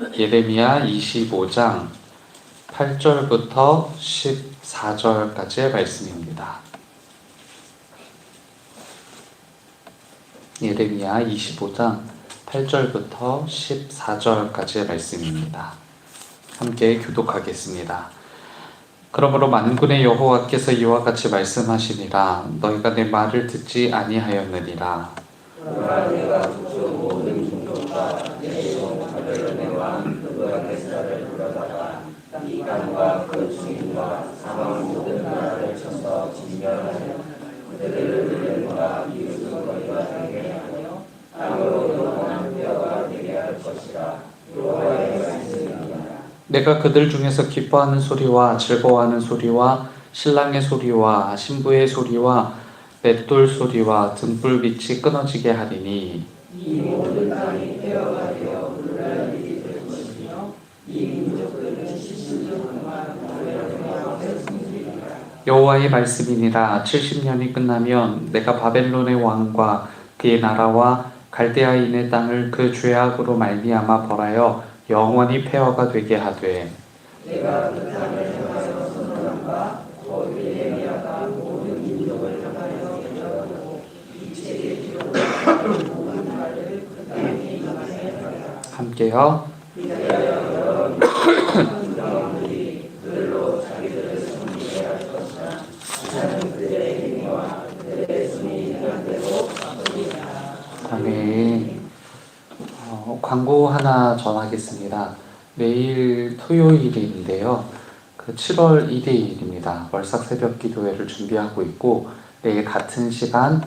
예레미야 25장 8절부터 14절까지의 말씀입니다. 예레미야 25장 8절부터 14절까지의 말씀입니다. 함께 교독하겠습니다. 그러므로 만군의 여호와께서 이와 같이 말씀하시니라. 너희가 내 말을 듣지 아니하였느니라. 내가 북쪽 모든 종족과 내종 바벨론의 왕 느부갓네살을 불러다가 이 땅과 그 주인과 사방 모든 나라를 쳐서 진멸하여 그들을 은행과 이웃거리가 되게 하며 땅으로 영원한 뼈가 되게 할 것이라. 여호와의 말씀입니다. 내가 그들 중에서 기뻐하는 소리와 즐거워하는 소리와 신랑의 소리와 신부의 소리와 맷돌 소리와 등불빛이 끊어지게 하리니 이 모든 땅이 폐허가 되어 물날 일이 될 것이며 이 민족들은 70년 동안 바벨론의 왕을 섬기리라. 여호와의 말씀이니라. 70년이 끝나면 내가 바벨론의 왕과 그의 나라와 갈대아인의 땅을 그 죄악으로 말미암아 벌하여 영원히 폐허가 되게 하되 내가 그 땅을 향하여 선언한 바 곧 예레미야가 모든 민족을 향하여 예언하고 이切기록을 모든 말을 그 땅에 임하게 하라. 함께요. 이하여 여러 큰 영웅들이 그들로 자기들을 섬기게 할 것이라. 나는 그들의 행위와 그들의 손이 행한 대로 갚으리라. 아멘. 광고 하나 전하겠습니다. 내일 토요일인데요. 그 7월 1일입니다. 월삭 새벽 기도회를 준비하고 있고 내일 같은 시간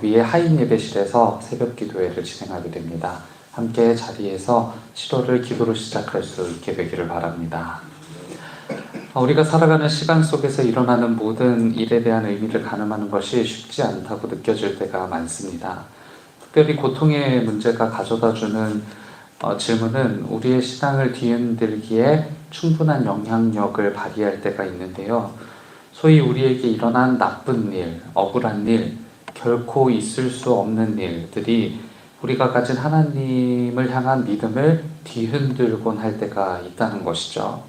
위에 하인 예배실에서 새벽 기도회를 진행하게 됩니다. 함께 자리에서 7월을 기도로 시작할 수 있게 되기를 바랍니다. 우리가 살아가는 시간 속에서 일어나는 모든 일에 대한 의미를 가늠하는 것이 쉽지 않다고 느껴질 때가 많습니다. 특별히 고통의 문제가 가져다주는 질문은 우리의 신앙을 뒤흔들기에 충분한 영향력을 발휘할 때가 있는데요. 소위 우리에게 일어난 나쁜 일, 억울한 일, 결코 있을 수 없는 일들이 우리가 가진 하나님을 향한 믿음을 뒤흔들곤 할 때가 있다는 것이죠.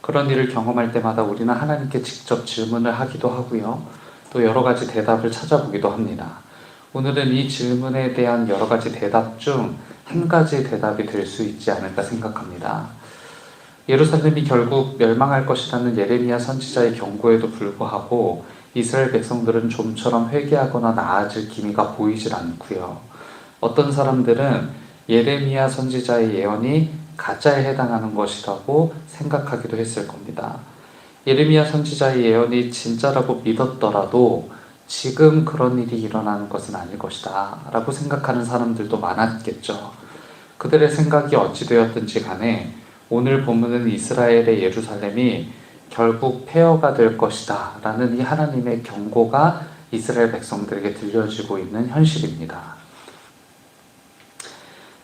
그런 일을 경험할 때마다 우리는 하나님께 직접 질문을 하기도 하고요. 또 여러 가지 대답을 찾아보기도 합니다. 오늘은 이 질문에 대한 여러 가지 대답 중 한 가지 대답이 될 수 있지 않을까 생각합니다. 예루살렘이 결국 멸망할 것이라는 예레미야 선지자의 경고에도 불구하고 이스라엘 백성들은 좀처럼 회개하거나 나아질 기미가 보이질 않고요. 어떤 사람들은 예레미야 선지자의 예언이 가짜에 해당하는 것이라고 생각하기도 했을 겁니다. 예레미야 선지자의 예언이 진짜라고 믿었더라도 지금 그런 일이 일어나는 것은 아닐 것이다 라고 생각하는 사람들도 많았겠죠. 그들의 생각이 어찌되었든지 간에 오늘 본문은 이스라엘의 예루살렘이 결국 폐허가 될 것이다 라는 이 하나님의 경고가 이스라엘 백성들에게 들려지고 있는 현실입니다.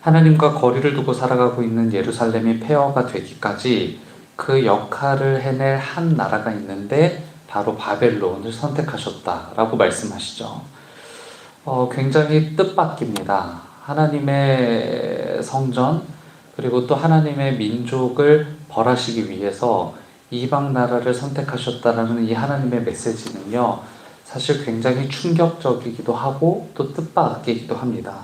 하나님과 거리를 두고 살아가고 있는 예루살렘이 폐허가 되기까지 그 역할을 해낼 한 나라가 있는데 바로 바벨론을 선택하셨다라고 말씀하시죠. 굉장히 뜻밖입니다. 하나님의 성전 그리고 또 하나님의 민족을 벌하시기 위해서 이방 나라를 선택하셨다라는 이 하나님의 메시지는요, 사실 굉장히 충격적이기도 하고 또 뜻밖이기도 합니다.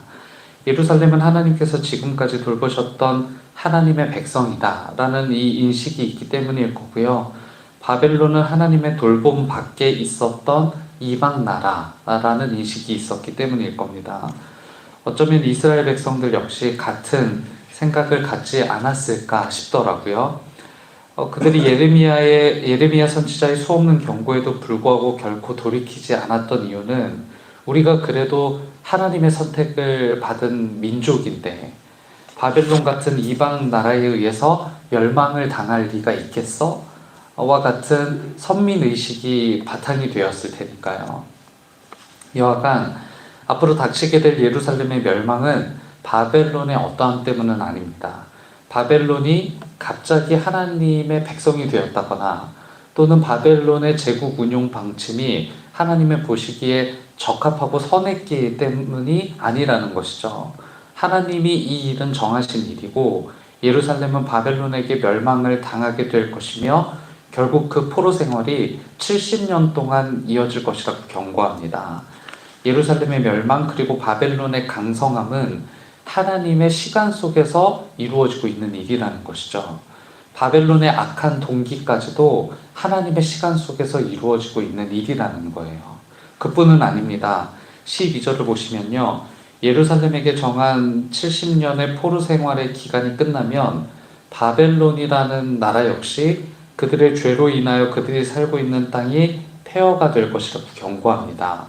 예루살렘은 하나님께서 지금까지 돌보셨던 하나님의 백성이다라는 이 인식이 있기 때문일 거고요. 바벨론은 하나님의 돌봄 밖에 있었던 이방 나라라는 인식이 있었기 때문일 겁니다. 어쩌면 이스라엘 백성들 역시 같은 생각을 갖지 않았을까 싶더라고요. 그들이 예레미야 선지자의 수없는 경고에도 불구하고 결코 돌이키지 않았던 이유는 우리가 그래도 하나님의 선택을 받은 민족인데 바벨론 같은 이방 나라에 의해서 멸망을 당할 리가 있겠어? 와 같은 선민의식이 바탕이 되었을 테니까요. 여하간 앞으로 닥치게 될 예루살렘의 멸망은 바벨론의 어떠함 때문은 아닙니다. 바벨론이 갑자기 하나님의 백성이 되었다거나 또는 바벨론의 제국 운용 방침이 하나님의 보시기에 적합하고 선했기 때문이 아니라는 것이죠. 하나님이 이 일은 정하신 일이고 예루살렘은 바벨론에게 멸망을 당하게 될 것이며 결국 그 포로 생활이 70년 동안 이어질 것이라고 경고합니다. 예루살렘의 멸망 그리고 바벨론의 강성함은 하나님의 시간 속에서 이루어지고 있는 일이라는 것이죠. 바벨론의 악한 동기까지도 하나님의 시간 속에서 이루어지고 있는 일이라는 거예요. 그뿐은 아닙니다. 12절을 보시면요. 예루살렘에게 정한 70년의 포로 생활의 기간이 끝나면 바벨론이라는 나라 역시 그들의 죄로 인하여 그들이 살고 있는 땅이 폐허가 될 것이라고 경고합니다.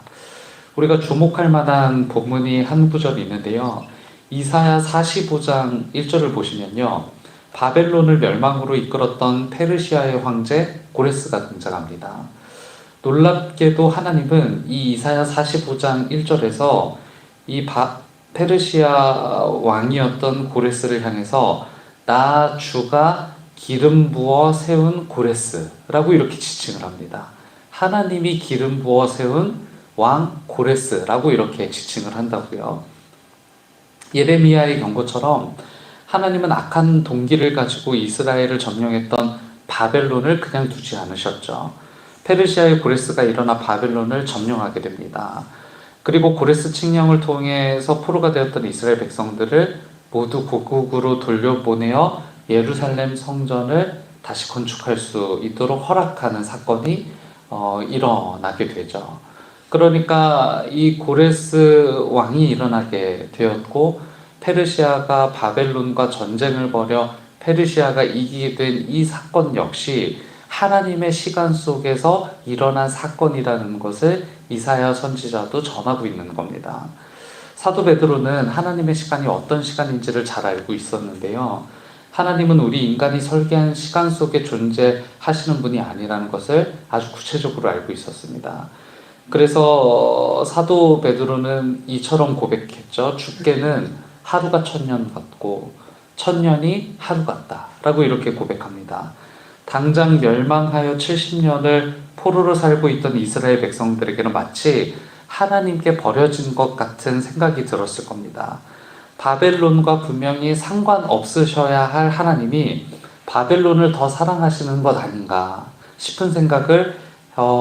우리가 주목할 만한 본문이 한 구절이 있는데요. 이사야 45장 1절을 보시면요. 바벨론을 멸망으로 이끌었던 페르시아의 황제 고레스가 등장합니다. 놀랍게도 하나님은 이 이사야 45장 1절에서 이 페르시아 왕이었던 고레스를 향해서 나 주가 기름 부어 세운 고레스라고 이렇게 지칭을 합니다. 하나님이 기름 부어 세운 왕 고레스라고 이렇게 지칭을 한다고요. 예레미야의 경고처럼 하나님은 악한 동기를 가지고 이스라엘을 점령했던 바벨론을 그냥 두지 않으셨죠. 페르시아의 고레스가 일어나 바벨론을 점령하게 됩니다. 그리고 고레스 칙령을 통해서 포로가 되었던 이스라엘 백성들을 모두 고국으로 돌려보내어 예루살렘 성전을 다시 건축할 수 있도록 허락하는 사건이 일어나게 되죠. 그러니까 이 고레스 왕이 일어나게 되었고 페르시아가 바벨론과 전쟁을 벌여 페르시아가 이기게 된 이 사건 역시 하나님의 시간 속에서 일어난 사건이라는 것을 이사야 선지자도 전하고 있는 겁니다. 사도 베드로는 하나님의 시간이 어떤 시간인지를 잘 알고 있었는데요. 하나님은 우리 인간이 설계한 시간 속에 존재하시는 분이 아니라는 것을 아주 구체적으로 알고 있었습니다. 그래서 사도 베드로는 이처럼 고백했죠. 주께는 하루가 1000년 같고 1000년이 하루 같다 라고 이렇게 고백합니다. 당장 멸망하여 70년을 포로로 살고 있던 이스라엘 백성들에게는 마치 하나님께 버려진 것 같은 생각이 들었을 겁니다. 바벨론과 분명히 상관없으셔야 할 하나님이 바벨론을 더 사랑하시는 것 아닌가 싶은 생각을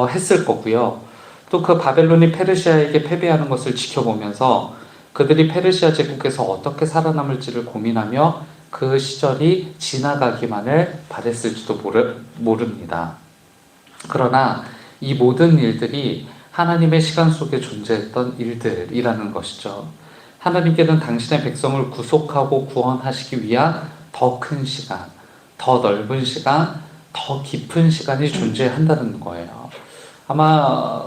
했을 거고요. 또 그 바벨론이 페르시아에게 패배하는 것을 지켜보면서 그들이 페르시아 제국에서 어떻게 살아남을지를 고민하며 그 시절이 지나가기만을 바랬을지도 모릅니다. 그러나 이 모든 일들이 하나님의 시간 속에 존재했던 일들이라는 것이죠. 하나님께는 당신의 백성을 구속하고 구원하시기 위한 더 큰 시간, 더 넓은 시간, 더 깊은 시간이 존재한다는 거예요. 아마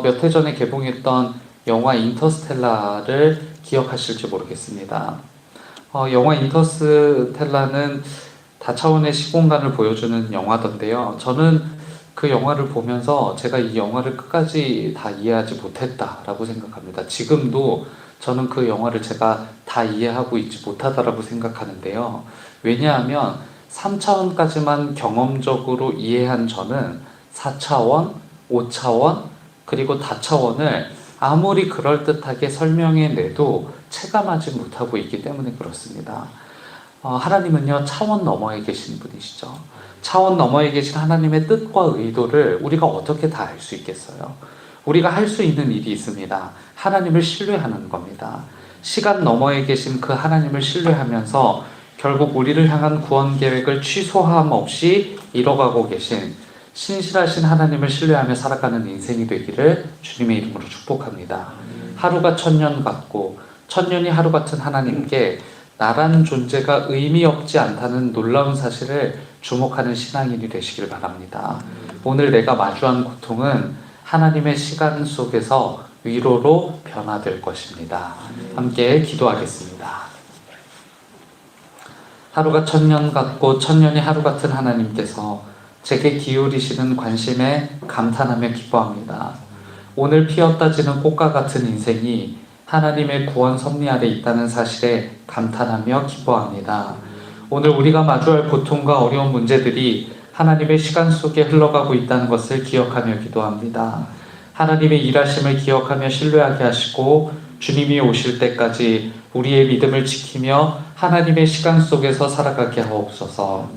몇 해 전에 개봉했던 영화 인터스텔라를 기억하실지 모르겠습니다. 영화 인터스텔라는 다차원의 시공간을 보여주는 영화던데요. 저는 그 영화를 보면서 제가 이 영화를 끝까지 다 이해하지 못했다라고 생각합니다. 지금도 저는 그 영화를 제가 다 이해하고 있지 못하다라고 생각하는데요. 왜냐하면 3차원까지만 경험적으로 이해한 저는 4차원, 5차원, 그리고 다차원을 아무리 그럴듯하게 설명해내도 체감하지 못하고 있기 때문에 그렇습니다. 하나님은요, 차원 너머에 계신 분이시죠. 차원 너머에 계신 하나님의 뜻과 의도를 우리가 어떻게 다 알 수 있겠어요? 우리가 할 수 있는 일이 있습니다. 하나님을 신뢰하는 겁니다. 시간 너머에 계신 그 하나님을 신뢰하면서 결국 우리를 향한 구원 계획을 취소함 없이 이뤄가고 계신 신실하신 하나님을 신뢰하며 살아가는 인생이 되기를 주님의 이름으로 축복합니다. 하루가 1000년 같고 1000년이 하루 같은 하나님께 나라는 존재가 의미 없지 않다는 놀라운 사실을 주목하는 신앙인이 되시길 바랍니다. 오늘 내가 마주한 고통은 하나님의 시간 속에서 위로로 변화될 것입니다. 함께 기도하겠습니다. 하루가 1000년 같고 1000년이 하루 같은 하나님께서 제게 기울이시는 관심에 감탄하며 기뻐합니다. 오늘 피었다 지는 꽃과 같은 인생이 하나님의 구원 섭리 아래 있다는 사실에 감탄하며 기뻐합니다. 오늘 우리가 마주할 고통과 어려운 문제들이 하나님의 시간 속에 흘러가고 있다는 것을 기억하며 기도합니다. 하나님의 일하심을 기억하며 신뢰하게 하시고 주님이 오실 때까지 우리의 믿음을 지키며 하나님의 시간 속에서 살아가게 하옵소서.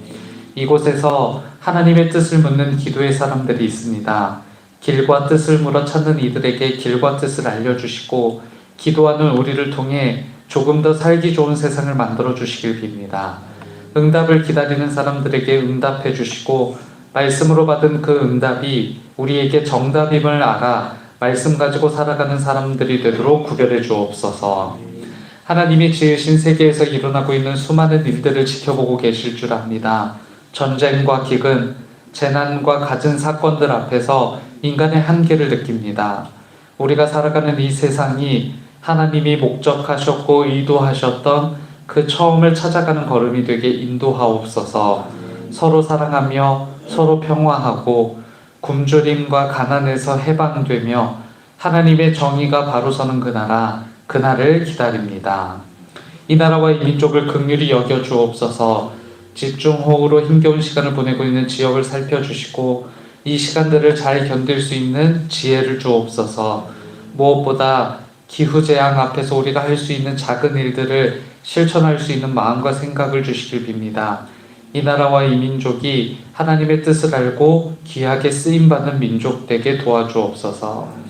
이곳에서 하나님의 뜻을 묻는 기도의 사람들이 있습니다. 길과 뜻을 물어 찾는 이들에게 길과 뜻을 알려주시고 기도하는 우리를 통해 조금 더 살기 좋은 세상을 만들어 주시길 빕니다. 응답을 기다리는 사람들에게 응답해 주시고 말씀으로 받은 그 응답이 우리에게 정답임을 알아 말씀 가지고 살아가는 사람들이 되도록 구별해 주옵소서. 하나님이 지으신 세계에서 일어나고 있는 수많은 일들을 지켜보고 계실 줄 압니다. 전쟁과 기근, 재난과 갖은 사건들 앞에서 인간의 한계를 느낍니다. 우리가 살아가는 이 세상이 하나님이 목적하셨고 의도하셨던 그 처음을 찾아가는 걸음이 되게 인도하옵소서. 서로 사랑하며 서로 평화하고 굶주림과 가난에서 해방되며 하나님의 정의가 바로 서는 그날을 기다립니다. 이 나라와 이 민족을 긍휼히 여겨 주옵소서. 집중호우로 힘겨운 시간을 보내고 있는 지역을 살펴주시고 이 시간들을 잘 견딜 수 있는 지혜를 주옵소서. 무엇보다 기후재앙 앞에서 우리가 할 수 있는 작은 일들을 실천할 수 있는 마음과 생각을 주시길 빕니다. 이 나라와 이 민족이 하나님의 뜻을 알고 귀하게 쓰임받는 민족 되게 도와주옵소서.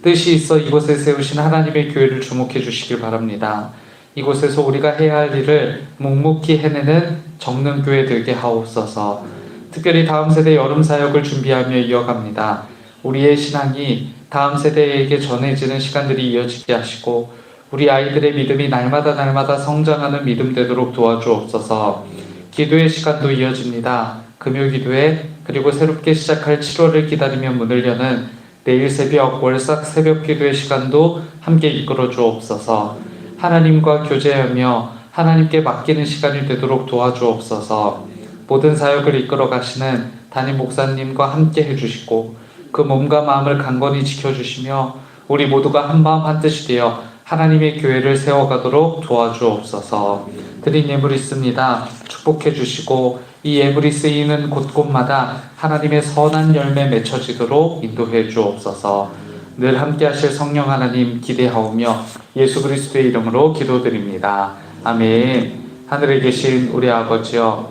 뜻이 있어 이곳에 세우신 하나님의 교회를 주목해 주시길 바랍니다. 이곳에서 우리가 해야 할 일을 묵묵히 해내는 적는 교회 되게 하옵소서. 특별히 다음 세대 여름 사역을 준비하며 이어갑니다. 우리의 신앙이 다음 세대에게 전해지는 시간들이 이어지게 하시고 우리 아이들의 믿음이 날마다 성장하는 믿음 되도록 도와주옵소서. 기도의 시간도 이어집니다. 금요기도회 그리고 새롭게 시작할 7월을 기다리며 문을 여는 내일 새벽 월삭 새벽 기도의 시간도 함께 이끌어 주옵소서. 하나님과 교제하며 하나님께 맡기는 시간이 되도록 도와주옵소서. 모든 사역을 이끌어 가시는 담임 목사님과 함께 해주시고 그 몸과 마음을 강건히 지켜주시며 우리 모두가 한마음 한뜻이 되어 하나님의 교회를 세워가도록 도와주옵소서. 드린 예물 있습니다. 축복해 주시고 이 예물이 쓰이는 곳곳마다 하나님의 선한 열매 맺혀지도록 인도해 주옵소서. 늘 함께 하실 성령 하나님 기대하오며 예수 그리스도의 이름으로 기도드립니다. 아멘. 하늘에 계신 우리 아버지여,